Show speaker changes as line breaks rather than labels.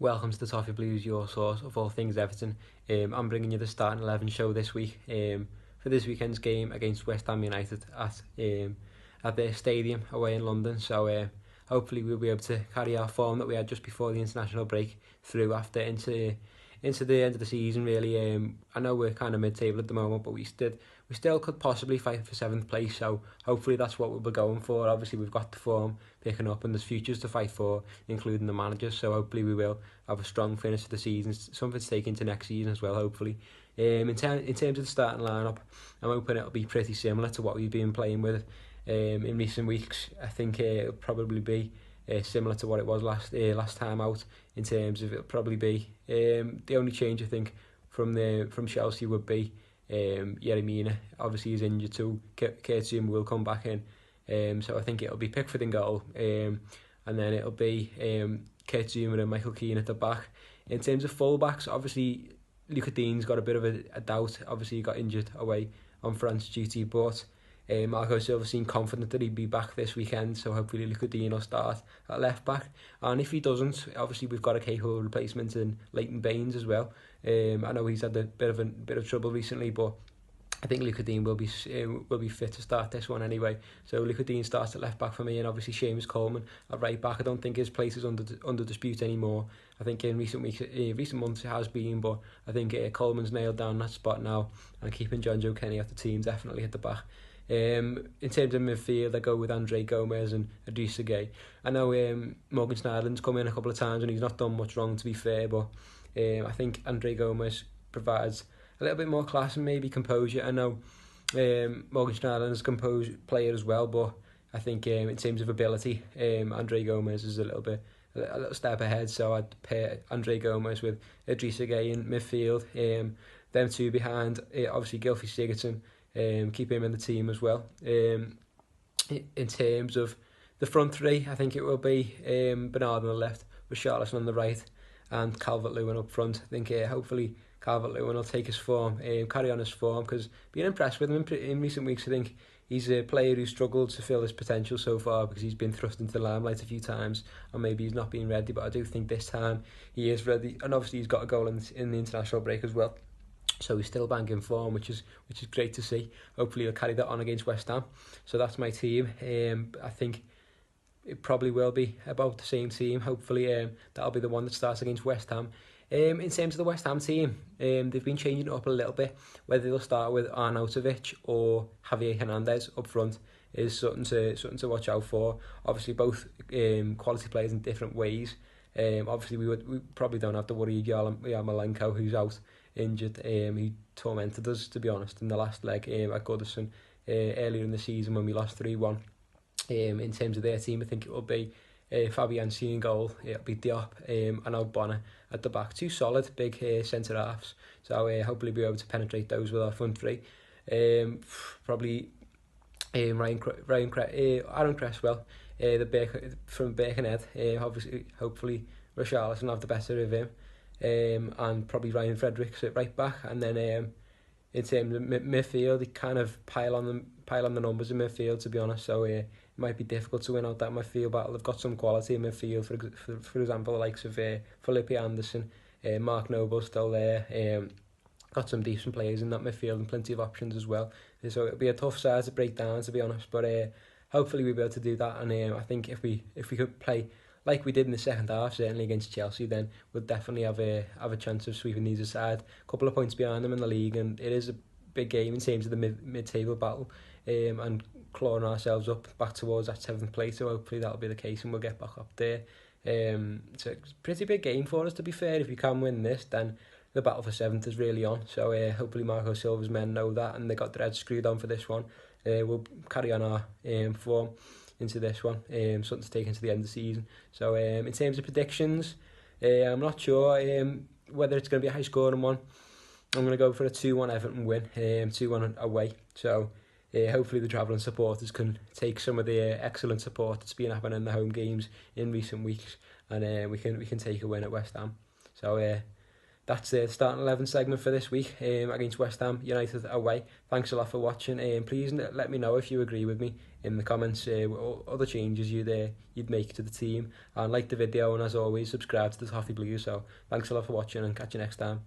Welcome to the Toffee Blues, your source of all things Everton. I'm bringing you the starting 11 show this week for this weekend's game against West Ham United at their stadium away in London. So hopefully we'll be able to carry our form that we had just before the international break through after into the end of the season. Really, I know we're kind of mid-table at the moment, but we still could possibly fight for 7th place. So hopefully that's what we'll be going for. Obviously we've got the form picking up and there's futures to fight for, including the managers. So hopefully we will have a strong finish to the season, something to take into next season as well, hopefully. In terms of the starting lineup, I'm hoping it'll be pretty similar to what we've been playing with in recent weeks. I think it'll probably be similar to what it was last time out. In terms of it'll probably be the only change I think from Chelsea would be Yeremina. Obviously he's injured too. Kurtzum will come back in, so I think it'll be Pickford in goal, and then it'll be Kurtzum and Michael Keane at the back. In terms of full-backs, obviously Luca Dean's got a bit of a doubt. Obviously he got injured away on France duty, but Marco Silva seemed confident that he'd be back this weekend, so hopefully Luca Dean will start at left back. And if he doesn't, obviously we've got a capable replacement in Leighton Baines as well. I know he's had a bit of trouble recently, but I think Luca Dean will be fit to start this one anyway. So Luca Dean starts at left back for me, and obviously Seamus Coleman at right back. I don't think his place is under dispute anymore. I think in recent months it has been, but I think Coleman's nailed down that spot now, and keeping John Joe Kenny at the team definitely at the back. In terms of midfield, I go with Andre Gomez and Idrissa Gueye. I know Morgan Schneiderlin's come in a couple of times and he's not done much wrong, to be fair, but I think Andre Gomez provides a little bit more class and maybe composure. I know Morgan Schneiderlin's a composed player as well, but I think in terms of ability, Andre Gomez is a little step ahead. So I'd pair Andre Gomez with Idrissa Gueye in midfield. Them two behind, obviously Gylfi Sigurdsson. Keep him in the team as well. In terms of the front three, I think it will be Bernard on the left, Richarlison on the right, and Calvert-Lewin up front. I think hopefully Calvert-Lewin will take his form, carry on his form, because being impressed with him in recent weeks. I think he's a player who struggled to fill his potential so far because he's been thrust into the limelight a few times and maybe he's not been ready, but I do think this time he is ready, and obviously he's got a goal in the international break as well. So he's still banging form, which is great to see. Hopefully he'll carry that on against West Ham. So that's my team. I think it probably will be about the same team. Hopefully that'll be the one that starts against West Ham. In terms of the West Ham team, they've been changing it up a little bit. Whether they'll start with Arnautovic or Javier Hernandez up front is something to watch out for. Obviously both quality players in different ways. Obviously we probably don't have to worry about Yarmolenko, who's out injured. He tormented us, to be honest, in the last leg at Goodison earlier in the season when we lost 3-1. In terms of their team, I think it will be Fabianski in goal, it'll be Diop and Ogbonna at the back. Two solid big centre halves, so hopefully we'll be able to penetrate those with our front three. Probably Aaron Cresswell from Birkenhead. Obviously, hopefully Richarlison will have the better of him. And probably Ryan Fredericks at right back, and then in terms of midfield, they kind of pile on the numbers in midfield, to be honest. So it might be difficult to win out that midfield battle. They've got some quality in midfield, for example, the likes of Felipe Anderson, Mark Noble still there. Got some decent players in that midfield and plenty of options as well. So it'll be a tough side to break down, to be honest. But hopefully we'll be able to do that. And I think if we could play like we did in the second half, certainly against Chelsea, then we'll definitely have a chance of sweeping these aside. A couple of points behind them in the league, and it is a big game in terms of the mid-table battle, and clawing ourselves up back towards that 7th place. So hopefully that'll be the case, and we'll get back up there. It's a pretty big game for us, to be fair. If we can win this, then the battle for 7th is really on. So hopefully Marco Silva's men know that, and they got their heads screwed on for this one. We'll carry on our form into this one, something to take into the end of the season. So in terms of predictions, I'm not sure whether it's going to be a high scoring one. I'm going to go for a 2-1 Everton win, 2-1 away. So hopefully the travelling supporters can take some of the excellent support that's been happening in the home games in recent weeks, and we can take a win at West Ham. So that's the starting 11 segment for this week against West Ham United away. Thanks a lot for watching. Please let me know if you agree with me in the comments other changes you'd make to the team, and like the video, and as always subscribe to the Toffee Blues. So thanks a lot for watching, and catch you next time.